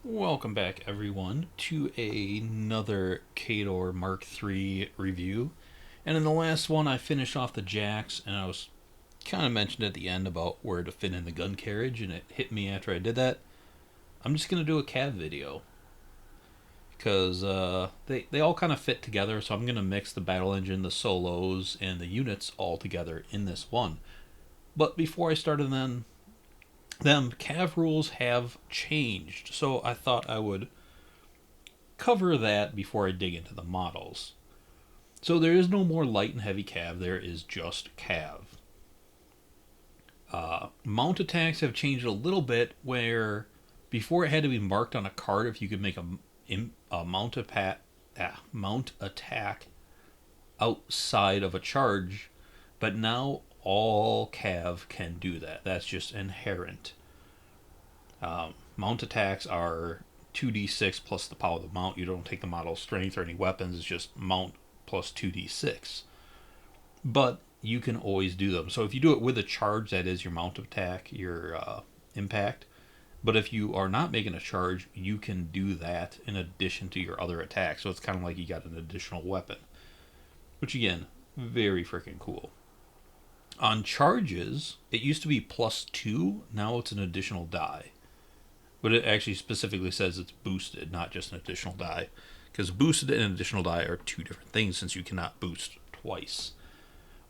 Welcome back, everyone, to another Khador Mark III review. And in the last one, I finished off the jacks, and I was kind of mentioned at the end about where to fit in the gun carriage, and it hit me after I did that. I'm just going to do a cav video because they all kind of fit together, so I'm going to mix the battle engine, the solos, and the units all together in this one. But before I started them cav rules have changed, so I thought I would cover that before I dig into the models. So there is no more light and heavy cav, there is just cav. Mount attacks have changed a little bit where before it had to be marked on a card if you could make a mount attack outside of a charge, but now all cav can do that. That's just inherent. Mount attacks are 2d6 plus the power of the mount. You don't take the model strength or any weapons, it's just mount plus 2d6. But you can always do them. So if you do it with a charge, that is your mount attack, your impact. But if you are not making a charge, you can do that in addition to your other attacks. So it's kind of like you got an additional weapon. Which again, very freaking cool. On charges, it used to be +2, now it's an additional die. But it actually specifically says it's boosted, not just an additional die. Because boosted and additional die are two different things since you cannot boost twice.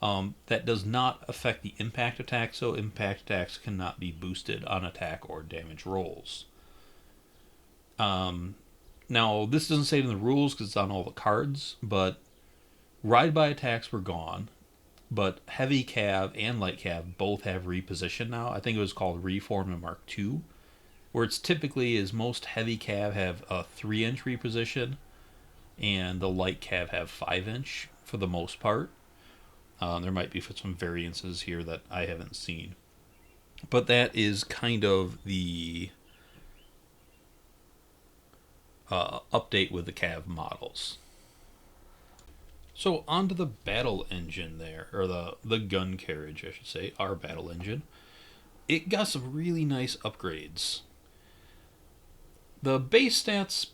That does not affect the impact attack, so impact attacks cannot be boosted on attack or damage rolls. Now, this doesn't say it in the rules because it's on all the cards, but ride-by attacks were gone, but heavy cav and light cav both have reposition now. I think it was called Reform in Mark II, where it's typically is most heavy cav have a 3-inch reposition, and the light cav have 5-inch for the most part. There might be some variances here that I haven't seen. But that is kind of the update with the cav models. So onto the battle engine there, or the gun carriage, I should say, our battle engine. It got some really nice upgrades. The base stats,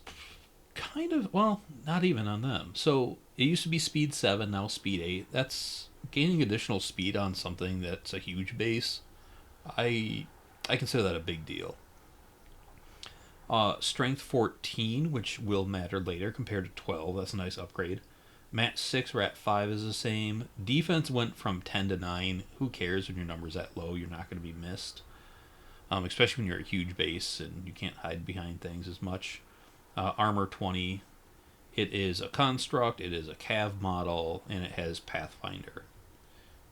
kind of, well, not even on them. So it used to be speed 7, now speed 8. That's gaining additional speed on something that's a huge base. I consider that a big deal. Strength 14, which will matter later compared to 12. That's a nice upgrade. Mat 6, Rat 5 is the same. Defense went from 10 to 9. Who cares when your number's that low? You're not going to be missed. Especially when you're a huge base and you can't hide behind things as much. Armor 20. It is a construct, it is a cav model, and it has Pathfinder.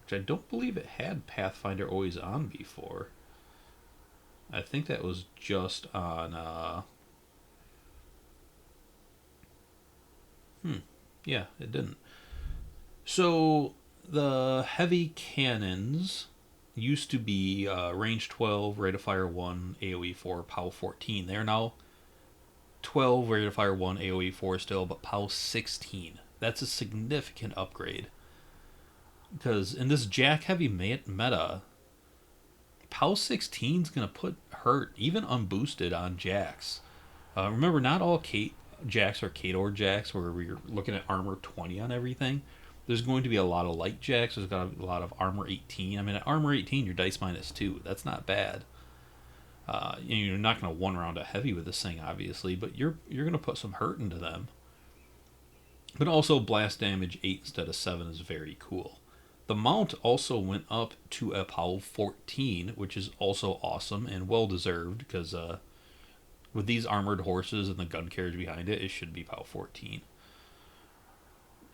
Which I don't believe it had Pathfinder always on before. I think that was just on... Yeah, it didn't. So, the heavy cannons used to be range 12, rate of fire 1, AoE 4, POW 14. They're now 12, rate of fire 1, AoE 4 still, but POW 16. That's a significant upgrade. Because in this Jack heavy meta, POW 16 is going to put hurt, even unboosted, on Jacks. Remember, not all Jacks are Khador Jacks, where we're looking at armor 20 on everything. There's going to be a lot of light Jacks. There's got a lot of armor 18. I mean, at armor 18, you're dice -2. That's not bad. You're not going to one round a heavy with this thing, obviously, but you're going to put some hurt into them. But also, blast damage 8 instead of 7 is very cool. The mount also went up to a POW 14, which is also awesome and well deserved because with these armored horses and the gun carriage behind it, it should be POW 14.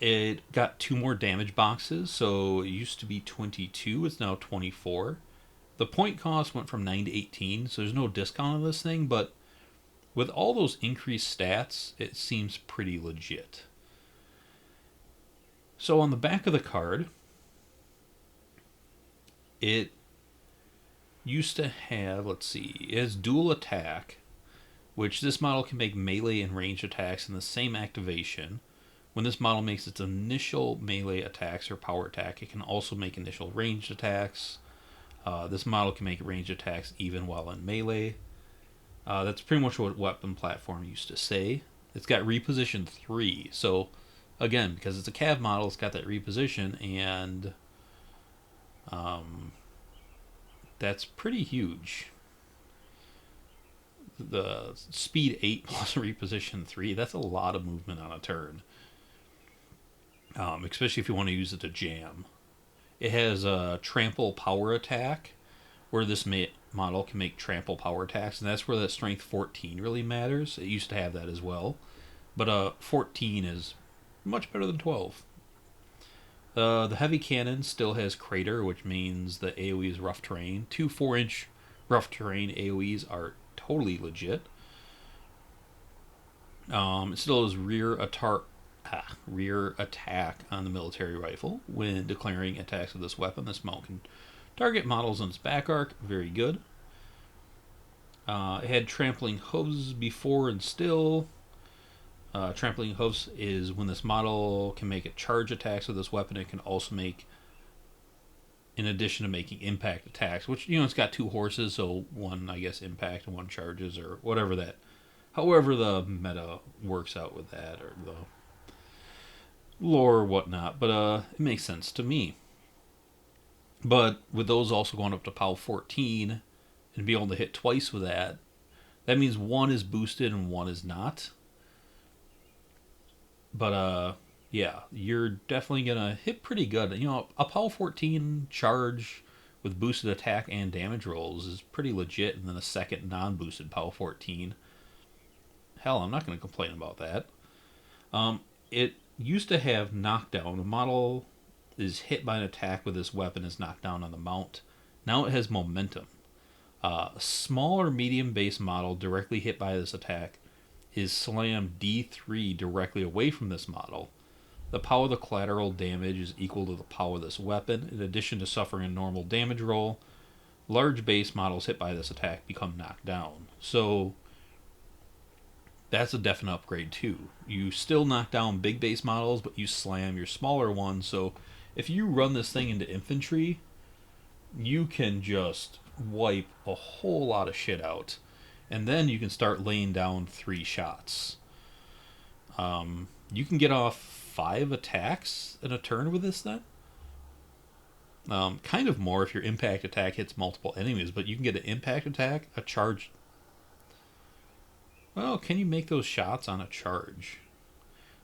It got 2 more damage boxes, so it used to be 22, it's now 24. The point cost went from 9 to 18, so there's no discount on this thing, but with all those increased stats, it seems pretty legit. So on the back of the card, it used to have, let's see, it has dual attack, which this model can make melee and ranged attacks in the same activation. When this model makes its initial melee attacks or power attack, it can also make initial ranged attacks. This model can make ranged attacks even while in melee. That's pretty much what weapon platform used to say. It's got reposition 3. So, again, because it's a cav model, it's got that reposition, and that's pretty huge. The speed 8 plus reposition 3, that's a lot of movement on a turn. Especially if you want to use it to jam. It has a trample power attack, where this model can make trample power attacks, and that's where that strength 14 really matters. It used to have that as well, but 14 is much better than 12. The heavy cannon still has crater, which means the AoE is rough terrain. Two 4-inch rough terrain AoEs are totally legit. It still has rear attack on the military rifle. When declaring attacks with this weapon, this mount can target models on its back arc. Very good. It had trampling hooves before and still. Trampling hooves is when this model can make a charge attacks with this weapon. It can also make, in addition to making impact attacks, which, it's got 2 horses, so one, I guess, impact and one charges, or whatever that, however the meta works out with that, or the lore or whatnot, but it makes sense to me. But with those also going up to POW 14 and be able to hit twice with that, that means one is boosted and one is not. But yeah, you're definitely gonna hit pretty good. A POW 14 charge with boosted attack and damage rolls is pretty legit, and then a second non-boosted POW 14. Hell, I'm not gonna complain about that. It used to have knockdown. A model is hit by an attack with this weapon is knocked down on the mount. Now it has momentum. A small or medium base model directly hit by this attack is slammed D3 directly away from this model. The power of the collateral damage is equal to the power of this weapon. In addition to suffering a normal damage roll, large base models hit by this attack become knocked down. So that's a definite upgrade too. You still knock down big base models, but you slam your smaller ones. So if you run this thing into infantry, you can just wipe a whole lot of shit out. And then you can start laying down 3 shots. You can get off 5 attacks in a turn with this then. Kind of more if your impact attack hits multiple enemies, but you can get an impact attack, a charge. Well, can you make those shots on a charge?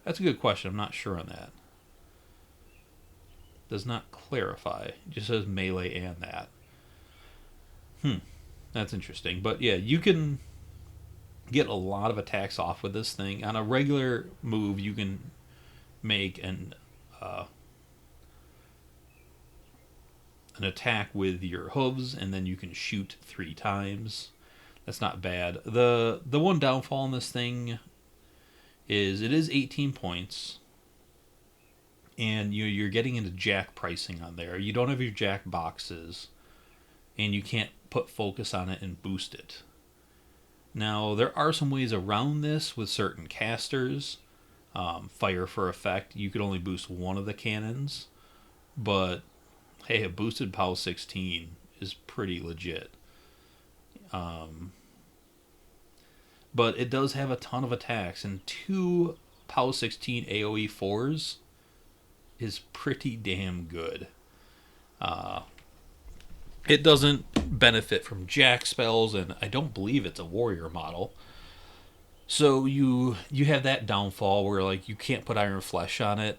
That's a good question. I'm not sure on that. Does not clarify. It just says melee and that. That's interesting. But yeah, you can get a lot of attacks off with this thing. On a regular move, you can make an attack with your hooves, and then you can shoot 3 times. That's not bad. The one downfall in this thing is it is 18 points, and you're getting into jack pricing on there. You don't have your jack boxes, and you can't put focus on it and boost it. Now, there are some ways around this with certain casters. Fire for effect, you could only boost one of the cannons, but hey, a boosted POW 16 is pretty legit. But it does have a ton of attacks, and 2 POW 16 AoE 4s is pretty damn good. It doesn't benefit from jack spells, and I don't believe it's a warrior model. So you have that downfall where like you can't put iron flesh on it.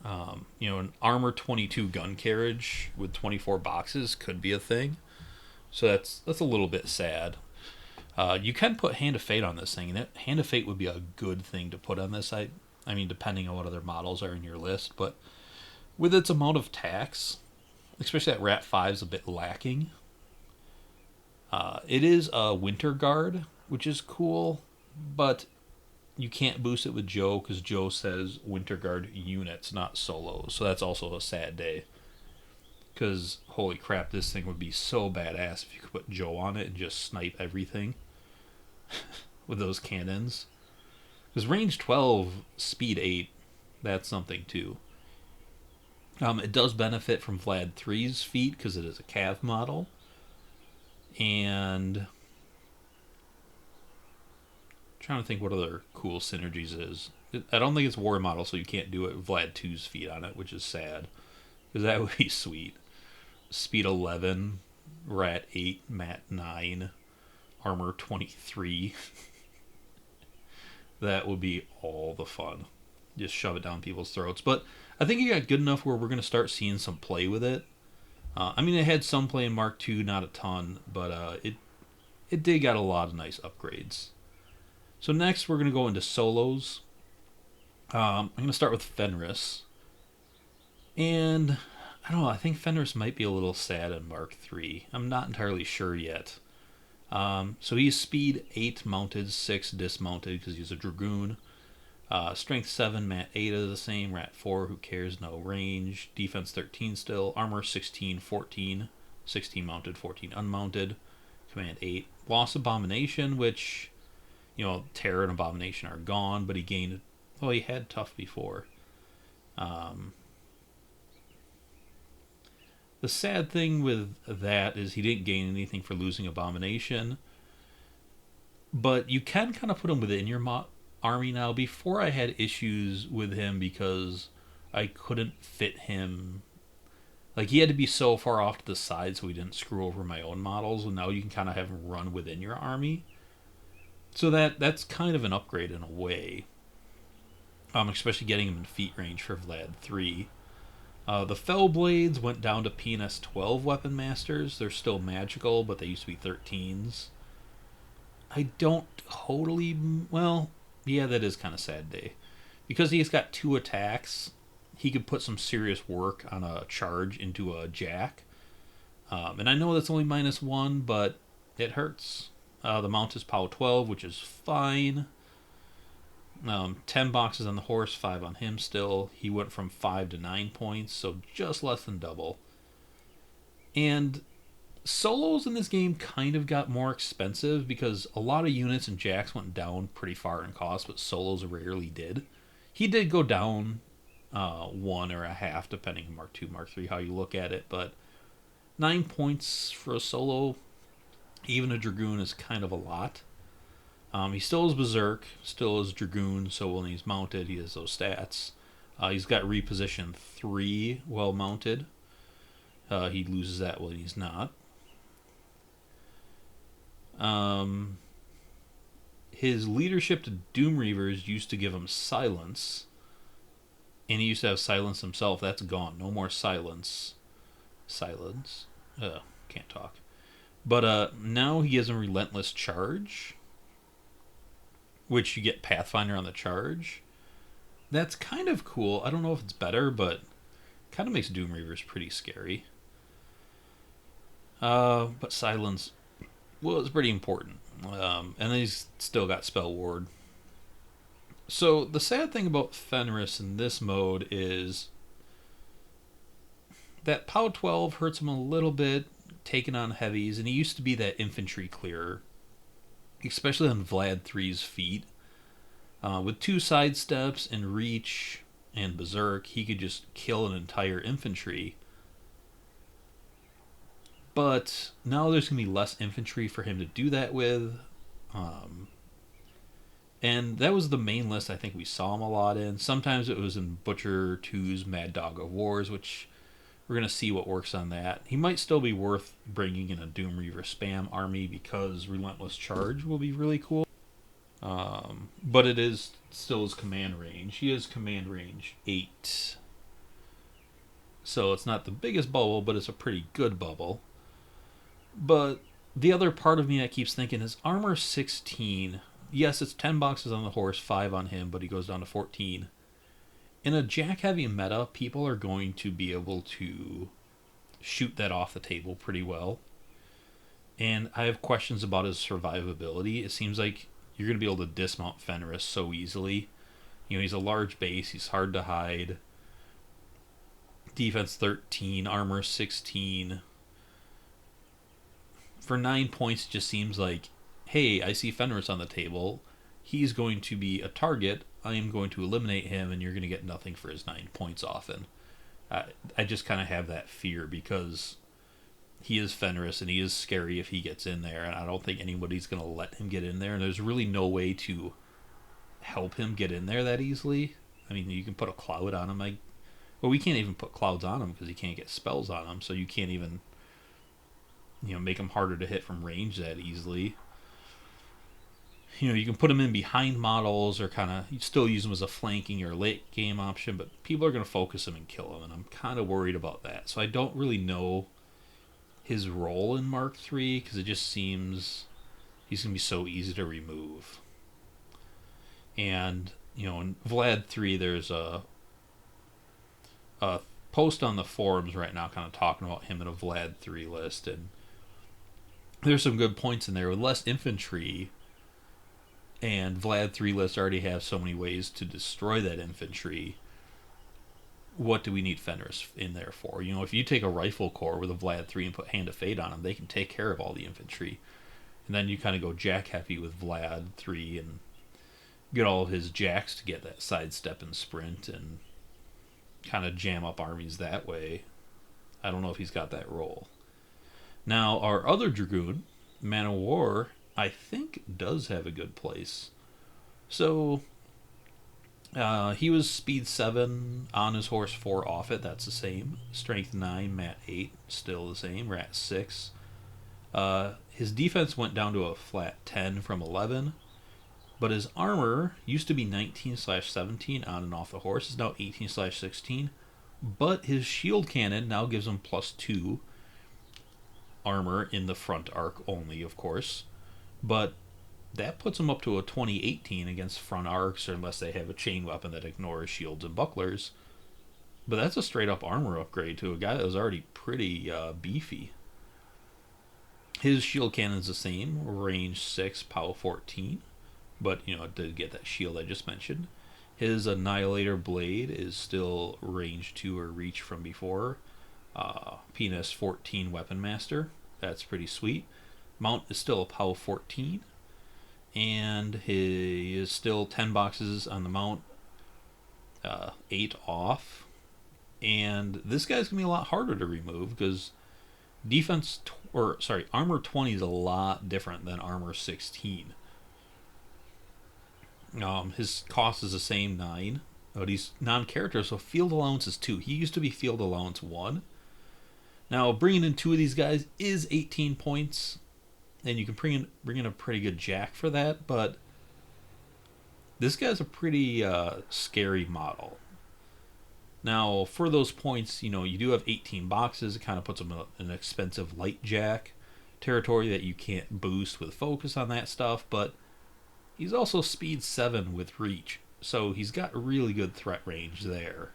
An armor 22 gun carriage with 24 boxes could be a thing. So that's a little bit sad. You can put Hand of Fate on this thing, and Hand of Fate would be a good thing to put on this. I mean, depending on what other models are in your list, but with its amount of tax, especially that Rat 5 is a bit lacking. It is a Winter Guard, which is cool, but you can't boost it with Joe because Joe says Winter Guard units, not solos. So that's also a sad day. Because, holy crap, this thing would be so badass if you could put Joe on it and just snipe everything with those cannons. Because range 12, speed 8, that's something too. It does benefit from Vlad 3's feat because it is a cav model. And trying to think what other cool synergies is. I don't think it's war model, so you can't do it. Vlad 2's feet on it, which is sad. Because that would be sweet. Speed 11, Rat 8, Mat 9, Armor 23. That would be all the fun. Just shove it down people's throats. But I think it got good enough where we're going to start seeing some play with it. I mean, it had some play in Mark II, not a ton, but it did got a lot of nice upgrades. So next we're going to go into solos. I'm going to start with Fenris. And I don't know, I think Fenris might be a little sad in Mark III. I'm not entirely sure yet. So he's speed 8 mounted, 6 dismounted because he's a Dragoon. Strength 7, Mat 8 is the same. Rat 4, who cares, no range. Defense 13 still. Armor 16, 14. 16 mounted, 14 unmounted. Command 8. Lost Abomination, which, Terror and Abomination are gone, but he gained... Well, he had Tough before. The sad thing with that is he didn't gain anything for losing Abomination. But you can kind of put him within your army now. Before I had issues with him because I couldn't fit him. Like, he had to be so far off to the side so he didn't screw over my own models. And now you can kind of have him run within your army. So that's kind of an upgrade in a way. Especially getting him in feet range for Vlad 3. The Fell Blades went down to PNS 12 Weapon Masters. They're still magical, but they used to be 13s. I don't totally... Well, yeah, that is kind of sad day. Because he's got 2 attacks, he could put some serious work on a charge into a Jack. And I know that's only -1, but it hurts. The mount is POW 12, which is fine. 10 boxes on the horse, 5 on him still. He went from 5 to 9 points, so just less than double. And solos in this game kind of got more expensive because a lot of units and jacks went down pretty far in cost, but solos rarely did. He did go down 1 or a half, depending on Mark II, Mark III, how you look at it, but 9 points for a solo, even a Dragoon, is kind of a lot. He still is Berserk, still is Dragoon, so when he's mounted, he has those stats. He's got reposition 3 well mounted. He loses that when he's not. His leadership to Doom Reavers used to give him silence. And he used to have silence himself. That's gone. No more silence. Silence. Can't talk. But now he has a relentless charge, which you get Pathfinder on the charge. That's kind of cool. I don't know if it's better, but kind of makes Doom Reavers pretty scary. But silence, well, it's pretty important. And then he's still got Spell Ward. So the sad thing about Fenris in this mode is that POW 12 hurts him a little bit, taking on heavies, and he used to be that infantry clearer, especially on Vlad 3's feet. With 2 sidesteps and reach and Berserk, he could just kill an entire infantry. But now there's going to be less infantry for him to do that with. And that was the main list I think we saw him a lot in. Sometimes it was in Butcher 2's Mad Dog of Wars, which we're going to see what works on that. He might still be worth bringing in a Doom Reaver spam army because Relentless Charge will be really cool. But it is still his command range. He has command range 8. So it's not the biggest bubble, but it's a pretty good bubble. But the other part of me that keeps thinking is armor 16. Yes, it's 10 boxes on the horse, 5 on him, but he goes down to 14. In a Jack heavy meta, people are going to be able to shoot that off the table pretty well. And I have questions about his survivability. It seems like you're going to be able to dismount Fenris so easily. He's a large base, he's hard to hide. Defense 13, armor 16. For 9 points, it just seems like, hey, I see Fenris on the table. He's going to be a target. I am going to eliminate him, and you're going to get nothing for his 9 points often. I just kind of have that fear because he is Fenris, and he is scary if he gets in there, and I don't think anybody's going to let him get in there, and there's really no way to help him get in there that easily. I mean, you can put a cloud on him. Well, we can't even put clouds on him because he can't get spells on him, so you can't even, make him harder to hit from range that easily. You can put him in behind models or kind of you still use him as a flanking or late game option, but people are going to focus him and kill him, and I'm kind of worried about that. So I don't really know his role in Mark III because it just seems he's going to be so easy to remove. And, in Vlad 3, there's a post on the forums right now kind of talking about him in a Vlad 3 list, and there's some good points in there. With less infantry, and Vlad 3 lists already have so many ways to destroy that infantry, what do we need Fenris in there for? If you take a rifle corps with a Vlad 3 and put Hand of Fate on them, they can take care of all the infantry. And then you kind of go jack heavy with Vlad 3 and get all of his jacks to get that sidestep and sprint and kind of jam up armies that way. I don't know if he's got that role. Now, our other Dragoon, Man of War, I think does have a good place. So, he was speed 7 on his horse 4 off it. That's the same. Strength 9, mat 8, still the same. Rat 6. His defense went down to a flat 10 from 11. But his armor used to be 19/17 on and off the horse. It's now 18/16. But his shield cannon now gives him +2 armor in the front arc only, of course. But that puts him up to a 20/18 against front arcs, or unless they have a chain weapon that ignores shields and bucklers. But that's a straight up armor upgrade to a guy that was already pretty beefy. His shield cannon's the same, range 6, power 14. But, it did get that shield I just mentioned. His Annihilator Blade is still range 2 or reach from before. PNS 14 Weapon Master. That's pretty sweet. Mount is still a POW 14. And he is still 10 boxes on the mount. 8 off. And this guy's going to be a lot harder to remove because armor 20 is a lot different than armor 16. His cost is the same 9, but he's non-character, so field allowance is 2. He used to be field allowance 1. Now, bringing in 2 of these guys is 18 points, and you can bring in a pretty good jack for that, but this guy's a pretty scary model. Now, for those points, you do have 18 boxes. It kind of puts him in an expensive light jack territory that you can't boost with focus on that stuff, but he's also speed 7 with reach, so he's got really good threat range there.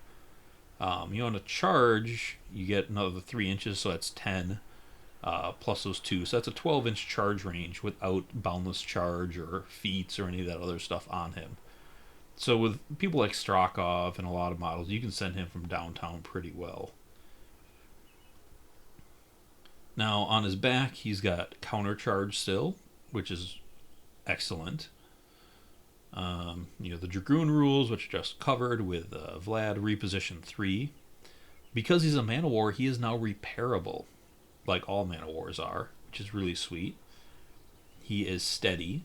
On a charge, you get another 3 inches, so that's 10, plus those 2. So that's a 12-inch charge range without boundless charge or feats or any of that other stuff on him. So with people like Strakov and a lot of models, you can send him from downtown pretty well. Now, on his back, he's got counter charge still, which is excellent. The Dragoon rules, which are just covered with Vlad reposition 3. Because he's a Man of War, he is now repairable, like all Man of Wars are, which is really sweet. He is steady.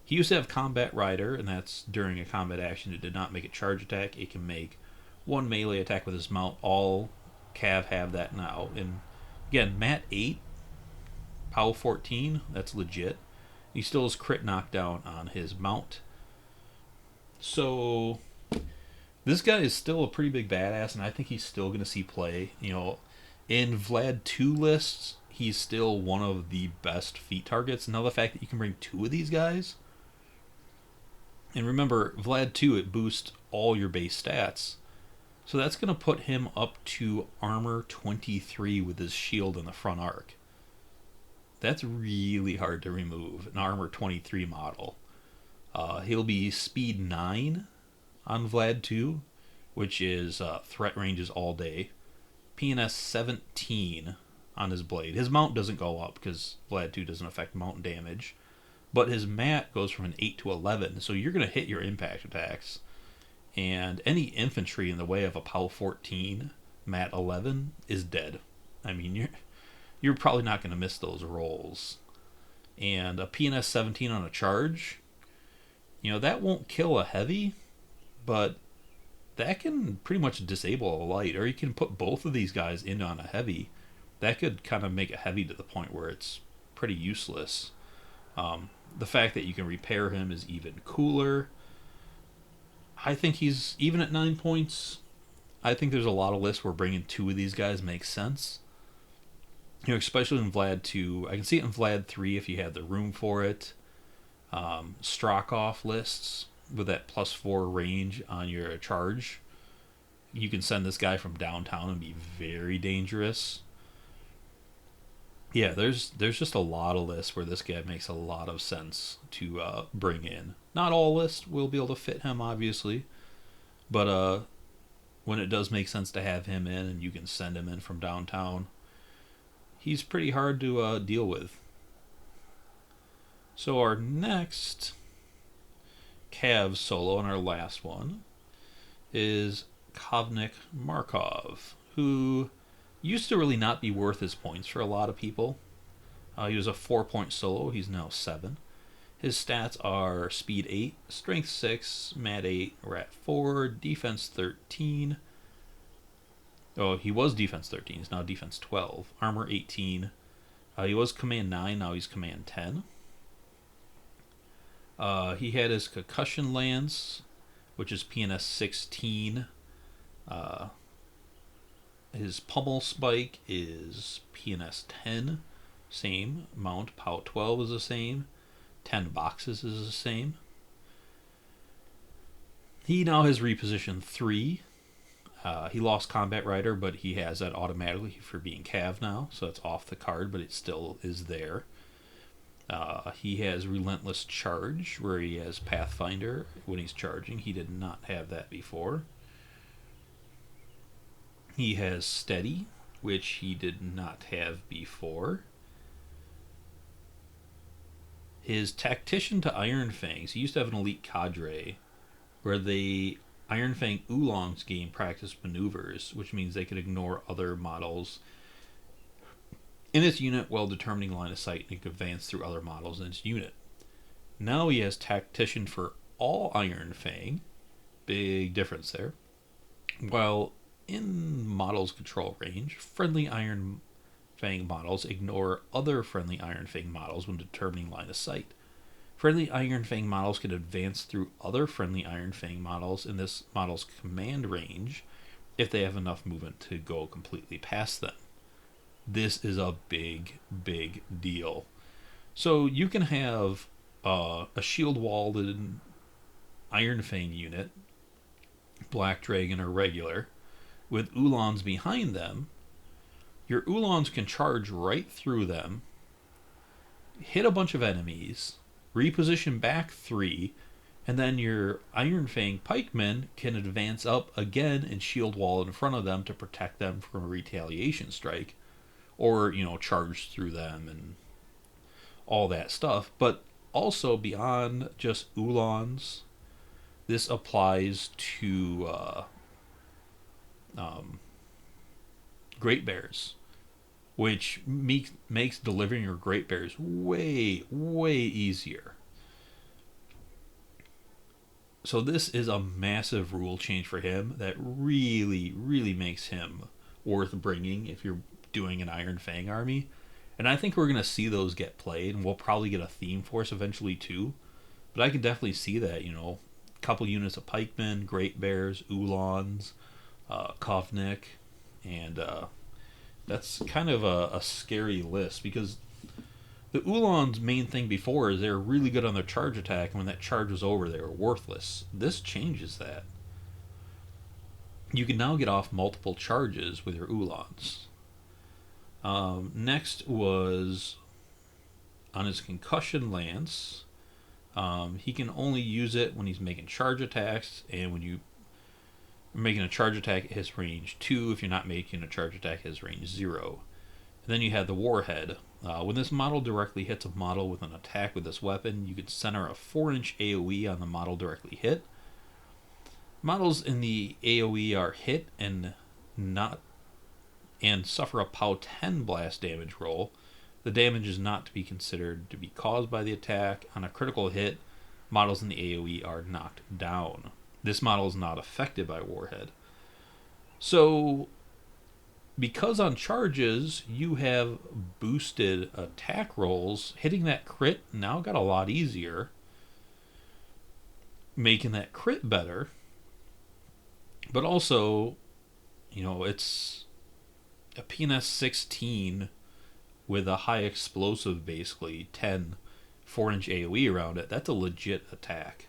He used to have Combat Rider, and that's during a combat action. It did not make a charge attack. It can make 1 melee attack with his mount. All Cav have that now. And again, Mat 8, POW 14, that's legit. He still has crit knockdown on his mount. So this guy is still a pretty big badass, and I think he's still going to see play. In Vlad 2 lists, he's still one of the best feat targets. Now the fact that you can bring 2 of these guys, and remember, Vlad 2, it boosts all your base stats. So that's going to put him up to armor 23 with his shield in the front arc. That's really hard to remove, an armor 23 model. He'll be speed 9 on Vlad 2, which is threat ranges all day. PNS 17 on his blade. His mount doesn't go up because Vlad 2 doesn't affect mount damage. But his mat goes from an 8 to 11, so you're going to hit your impact attacks. And any infantry in the way of a POW 14, mat 11, is dead. I mean, you're probably not going to miss those rolls. And a PNS 17 on a charge, that won't kill a heavy, but that can pretty much disable a light, or you can put both of these guys in on a heavy. That could kind of make a heavy to the point where it's pretty useless. The fact that you can repair him is even cooler. I think he's, even at 9 points, I think there's a lot of lists where bringing two of these guys makes sense. Especially in Vlad 2. I can see it in Vlad 3 if you had the room for it. Strakov lists with that +4 range on your charge. You can send this guy from downtown and be very dangerous. Yeah, there's just a lot of lists where this guy makes a lot of sense to bring in. Not all lists will be able to fit him, obviously, but when it does make sense to have him in and you can send him in from downtown, he's pretty hard to deal with. So our next Cav solo, and our last one, is Kovnik Markov, who used to really not be worth his points for a lot of people. He was a 4-point solo. He's now 7. His stats are Speed 8, Strength 6, Mat 8, Rat 4, Defense 13. Oh, he was Defense 13. He's now Defense 12. Armor 18. He was Command 9. Now he's Command 10. He had his Concussion Lance, which is PNS 16. His Pummel Spike is PNS 10. Same. Mount POW 12 is the same. 10 boxes is the same. He now has Reposition 3. He lost Combat Rider, but he has that automatically for being Cav now, so it's off the card, but it still is there. He has Relentless Charge, where he has Pathfinder when he's charging. He did not have that before. He has Steady, which he did not have before. His Tactician to Iron Fangs. He used to have an elite cadre where the Iron Fang Uhlans gain practice maneuvers, which means they could ignore other models in its unit while determining line of sight and can advance through other models in its unit. Now he has Tactician for all Iron Fang. Big difference there. While in models control range, friendly Iron Fang models ignore other friendly Iron Fang models when determining line of sight. Friendly Iron Fang models can advance through other friendly Iron Fang models in this model's command range if they have enough movement to go completely past them. This is a big, big deal. So you can have a shield-walled Iron Fang unit, Black Dragon or regular, with Uhlans behind them. Your Uhlans can charge right through them, hit a bunch of enemies, reposition back 3, and then your Iron Fang pikemen can advance up again and shield wall in front of them to protect them from a retaliation strike, or charge through them and all that stuff. But also beyond just Uhlans, this applies to Great Bears, which makes delivering your Great Bears way, way easier. So this is a massive rule change for him that really, really makes him worth bringing if you're doing an Iron Fang army. And I think we're going to see those get played, and we'll probably get a theme force eventually too. But I can definitely see that, a couple units of pikemen, Great Bears, Uhlans, Kovnik, and that's kind of a scary list, because the Uhlans' main thing before is they were really good on their charge attack, and when that charge was over, they were worthless. This changes that. You can now get off multiple charges with your Uhlans. Next was on his Concussion Lance. He can only use it when he's making charge attacks, and when you are making a charge attack at his range 2. If you're not making a charge attack at his range 0. And then you have the Warhead. When this model directly hits a model with an attack with this weapon, you can center a 4-inch AoE on the model directly hit. Models in the AoE are hit and and suffer a POW 10 blast damage roll. The damage is not to be considered to be caused by the attack. On a critical hit, models in the AoE are knocked down. This model is not affected by Warhead. So, because on charges you have boosted attack rolls, hitting that crit now got a lot easier, making that crit better. But also, it's a PNS 16 with a high explosive, basically 10 4-inch AoE around it. That's a legit attack.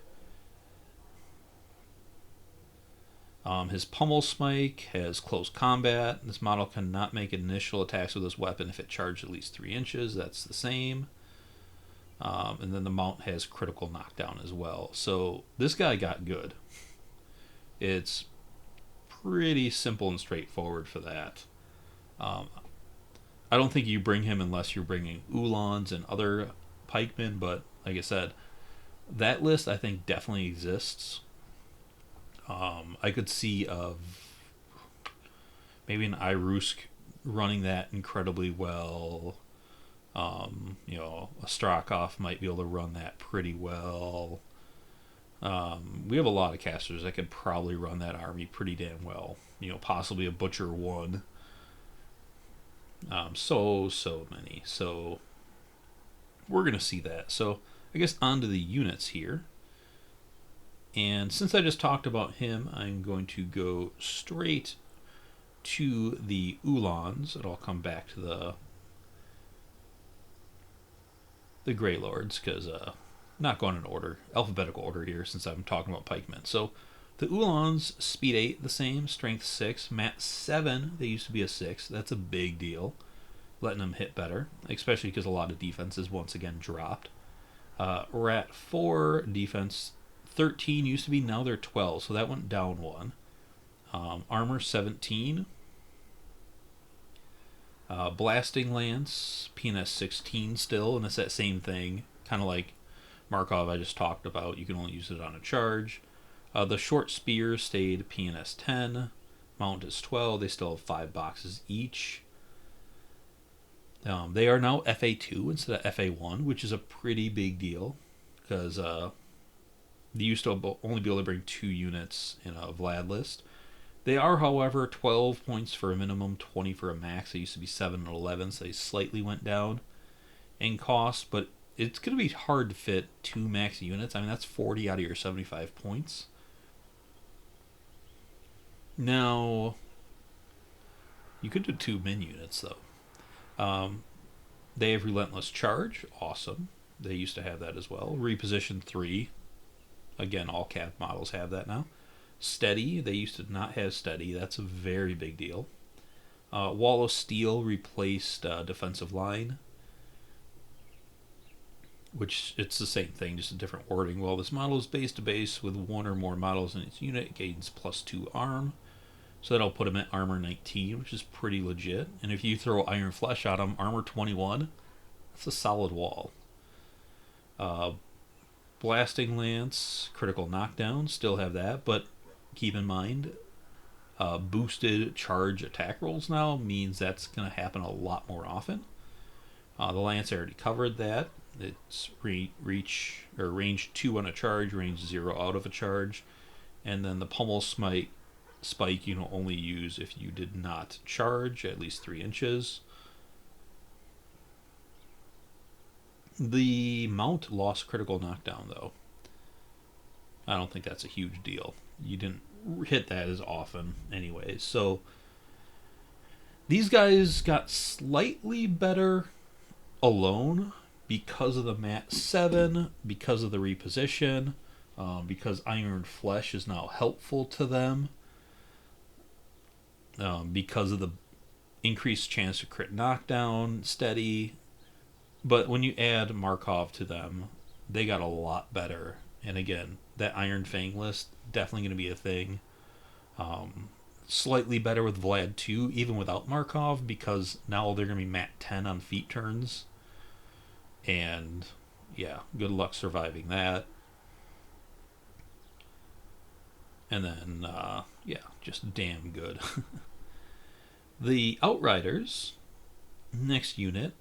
His Pummel Smite has close combat. This model cannot make initial attacks with this weapon if it charged at least 3 inches. That's the same. And then the mount has critical knockdown as well. So this guy got good. It's pretty simple and straightforward for that. I don't think you bring him unless you're bringing Uhlans and other pikemen, but like I said, that list I think definitely exists. I could see of maybe an Irusk running that incredibly well. A Strakov might be able to run that pretty well. We have a lot of casters that could probably run that army pretty damn well. Possibly a Butcher 1. So many. So we're going to see that. So I guess onto the units here. And since I just talked about him, I'm going to go straight to the Uhlans, and I'll come back to the Greylords, because not going in order, alphabetical order here, since I'm talking about pikemen. So the Uhlans, speed 8, the same, strength 6, mat 7, they used to be a 6, that's a big deal, letting them hit better, especially because a lot of defenses once again dropped. Rat 4, defense 13 used to be, now they're 12, so that went down 1. Armor 17. Blasting Lance, PNS 16 still, and it's that same thing, kind of like Markov I just talked about. You can only use it on a charge. The Short Spear stayed PNS 10. Mount is 12. They still have 5 boxes each. They are now FA2 instead of FA1, which is a pretty big deal, because they used to only be able to bring 2 units in a Vlad list. They are, however, 12 points for a minimum, 20 for a max. They used to be 7 and 11, so they slightly went down in cost, but it's going to be hard to fit 2 max units. I mean, that's 40 out of your 75 points. Now, you could do 2 min units, though. They have Relentless Charge. Awesome. They used to have that as well. Reposition 3. Again, all cap models have that now. Steady. They used to not have Steady. That's a very big deal. Wall of Steel replaced Defensive Line, which it's the same thing, just a different wording. Well, this model is base to base with 1 or more models in its unit. It gains +2 arm. So that'll put him at armor 19, which is pretty legit. And if you throw Iron Flesh at him, armor 21, that's a solid wall. Blasting Lance, critical knockdown, still have that, but keep in mind, boosted charge attack rolls now means that's going to happen a lot more often. The Lance already covered that. It's range 2 on a charge, range 0 out of a charge. And then the Pummel Smite spike you can only use if you did not charge at least 3 inches. The mount lost critical knockdown, though. I don't think that's a huge deal. You didn't hit that as often anyways. So these guys got slightly better alone because of the mat 7, because of the reposition, because Iron Flesh is now helpful to them, because of the increased chance of crit knockdown, steady. But when you add Markov to them, they got a lot better. And again, that Iron Fang list, definitely going to be a thing. Slightly better with Vlad 2, even without Markov, because now they're going to be mat 10 on feat turns. And yeah, good luck surviving that. And then, just damn good. The Outriders, next unit,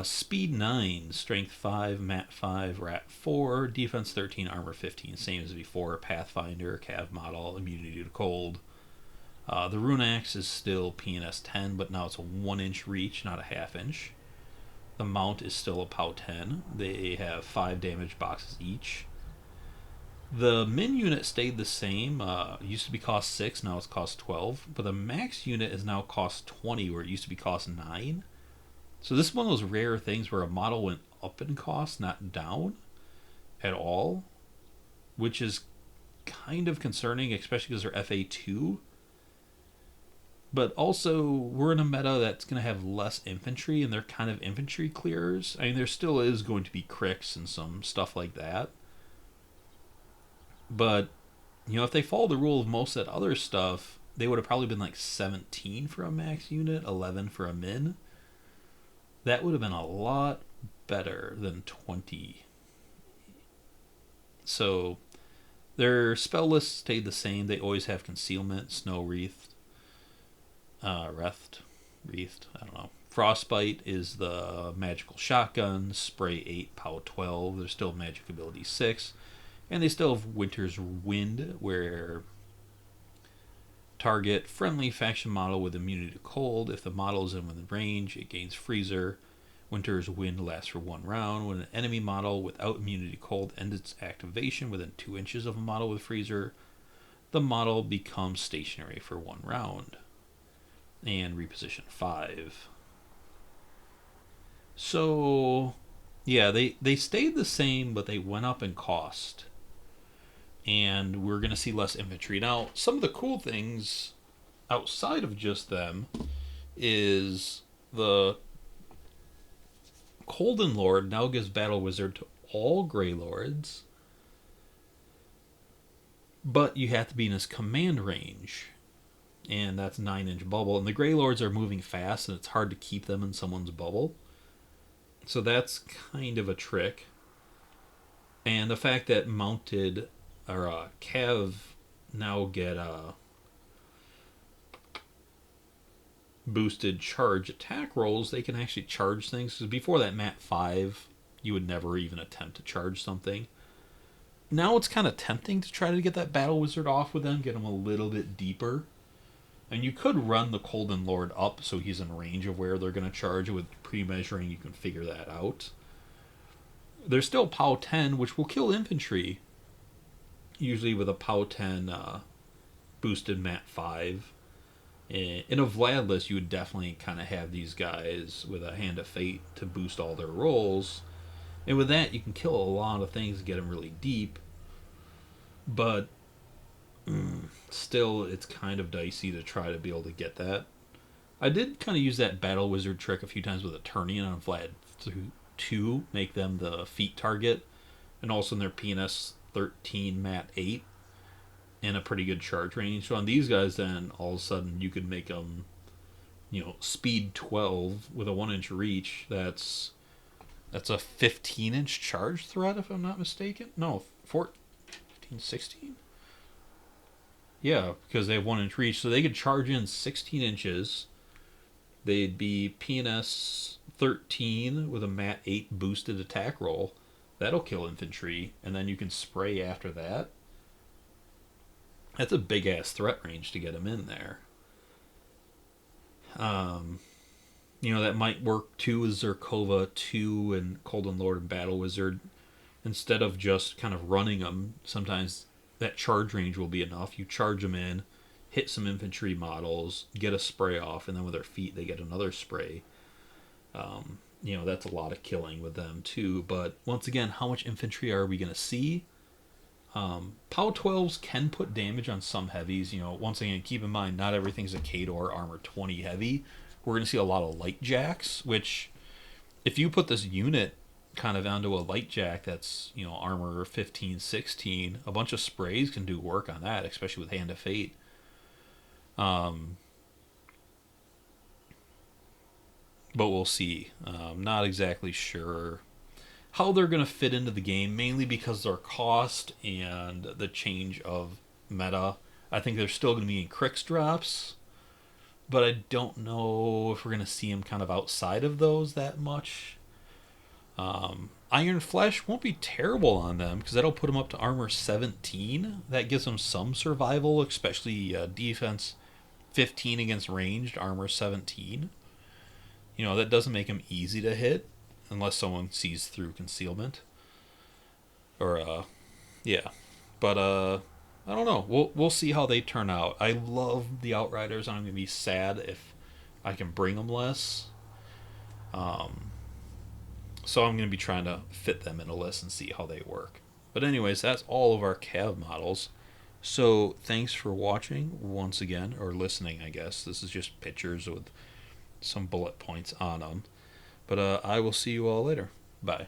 speed 9, strength 5, mat 5, rat 4, defense 13, armor 15, same as before. Pathfinder, Cav model, immunity to cold. The rune axe is still PNS 10, but now it's a 1-inch reach, not a half-inch. The mount is still a POW 10. They have 5 damage boxes each. The min unit stayed the same. It used to be cost 6, now it's cost 12. But the max unit is now cost 20, where it used to be cost 9. So this is one of those rare things where a model went up in cost, not down at all, which is kind of concerning, especially because they're FA2. But also, we're in a meta that's going to have less infantry, and they're kind of infantry clearers. I mean, there still is going to be cricks and some stuff like that. But, if they follow the rule of most of that other stuff, they would have probably been like 17 for a max unit, 11 for a min. That would have been a lot better than 20. So, their spell list stayed the same. They always have concealment, snow wreath, wreathed, I don't know. Frostbite is the magical shotgun, spray 8, POW 12. There's still magic ability 6. And they still have Winter's Wind, where target friendly faction model with immunity to cold. If the model is in within range, it gains freezer. Winter's Wind lasts for 1 round. When an enemy model without immunity to cold ends its activation within 2 inches of a model with freezer, the model becomes stationary for 1 round. And reposition 5. So, yeah, they stayed the same, but they went up in cost. And we're going to see less infantry. Now, some of the cool things outside of just them is the Colden Lord now gives Battle Wizard to all Greylords, but you have to be in his command range, and that's 9-inch bubble. And the Greylords are moving fast, and it's hard to keep them in someone's bubble. So that's kind of a trick. And the fact that mounted or Cav now get boosted charge attack rolls, they can actually charge things. Because before that, Mat 5, you would never even attempt to charge something. Now it's kind of tempting to try to get that Battle Wizard off with them, get him a little bit deeper. And you could run the Colden Lord up so he's in range of where they're going to charge. With pre-measuring, you can figure that out. There's still POW 10, which will kill infantry, usually with a POW 10 boosted Mat 5. In a Vlad list, you would definitely kind of have these guys with a Hand of Fate to boost all their rolls. And with that, you can kill a lot of things and get them really deep. But still, it's kind of dicey to try to be able to get that. I did kind of use that Battle Wizard trick a few times with Eternian on Vlad 2, make them the feet target, and also in their PNS 13 Mat 8 in a pretty good charge range. So on these guys, then all of a sudden you could make them, speed 12 with a 1-inch reach. That's a 15-inch charge threat, if I'm not mistaken. No, 14, 15, 16. Yeah, because they have 1-inch reach, so they could charge in 16 inches. They'd be PNS 13 with a Mat 8 boosted attack roll. That'll kill infantry, and then you can spray after that. That's a big-ass threat range to get them in there. That might work too with Zerkova 2 and Colden Lord and Battle Wizard. Instead of just kind of running them, sometimes that charge range will be enough. You charge them in, hit some infantry models, get a spray off, and then with their feet they get another spray. That's a lot of killing with them too. But once again, how much infantry are we going to see? POW 12s can put damage on some heavies. Once again, keep in mind, not everything's a Khador armor 20 heavy. We're going to see a lot of light jacks, which if you put this unit kind of onto a light jack that's, armor 15, 16, a bunch of sprays can do work on that, especially with Hand of Fate. But we'll see. Not exactly sure how they're going to fit into the game, mainly because their cost and the change of meta. I think they're still going to be in Crix drops, but I don't know if we're going to see him kind of outside of those that much. Iron Flesh won't be terrible on them because that'll put him up to armor 17. That gives him some survival, especially defense 15 against ranged, armor 17. You know, that doesn't make him easy to hit unless someone sees through concealment. Or, yeah. But, I don't know. We'll see how they turn out. I love the Outriders. I'm going to be sad if I can bring them less. So I'm going to be trying to fit them in a list and see how they work. But anyways, that's all of our Cav models. So thanks for watching once again, or listening, I guess. This is just pictures with some bullet points on them. But I will see you all later. Bye.